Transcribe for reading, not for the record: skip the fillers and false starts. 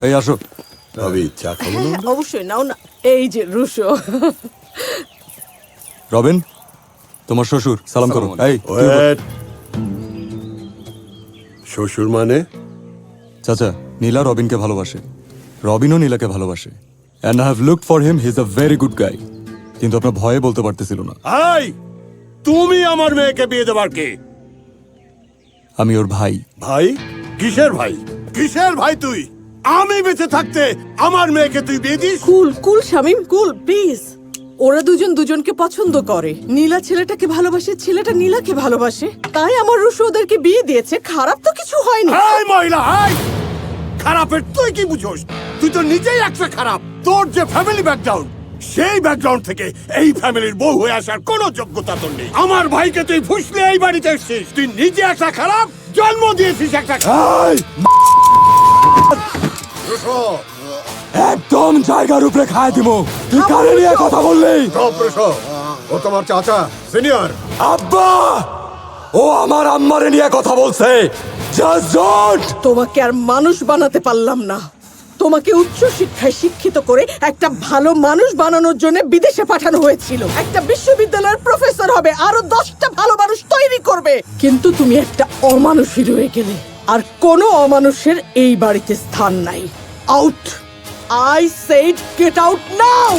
এই আসো। ভাবি চা খাবো না? অবশ্যই নাও না। এই যে রুশো। রবিন, তোমার শ্বশুর, সালাম করো। এই ওয়েট। শ্বশুর মানে? চাচা, নীলা রবিনকে ভালোবাসে, রবিনও নীলাকে ভালোবাসে। And I have looked for him, he is a very good guy. কিন্তু আপনার ভয়ে বলতে পারতেছিল না। এই, তুমি আমার মেয়েকে বিয়ে দেবার কে? আমি ওর ভাই। ভাই? কিসের ভাই? কিসের ভাই তুই? আমি বেঁচে থাকতে আমার মেয়েকে তুই বিয়ে this? Cool cool Shamim, cool please. ওরা দুজন দুজনকে পছন্দ করে। নীলা ছেলেটাকে ভালোবাসে, ছেলেটা নীলাকে ভালোবাসে। তাই আমার রুশো ওদেরকে বিয়ে দিয়েছে। খারাপ তো কিছু হয়নি। এই মহিলা, এই! খারাপের তুই কি বুঝোস? তুই তো নিজেই একটা খারাপ। তোর যে ফ্যামিলি ব্যাকগ্রাউন্ড, সেই ব্যাকগ্রাউন্ড থেকে এই ফ্যামিলির বউ হয়ে আসার কোনো যোগ্যতা তোর নেই। আমার ভাইকে তুই ফুসলে এই বাড়িতে এসেছিস। তুই নিজে একটা খারাপ, জন্ম দিয়েছিস একটা এই, একদম জায়গার উপরে খায় দিব। তুই কারে নিয়ে কথা বললি? ও তোমার চাচা, সিনিয়র। আব্বা, ও আমার আম্মারে নিয়ে কথা বলছে। Just don't. তোমাকে আর মানুষ বানাতে পারলাম না। তোমাকে উচ্চ শিক্ষায় শিক্ষিত করে একটা ভালো মানুষ বানানোর জন্য বিদেশে পাঠানো হয়েছিল। একটা বিশ্ববিদ্যালয়ের প্রফেসর হবে, আরো 10টা ভালো মানুষ তৈরি করবে। কিন্তু তুমি একটা অমানুষই রয়ে গেলে। আর কোনো অমানুষের এই বাড়িতে স্থান নাই। Out! I said get out now.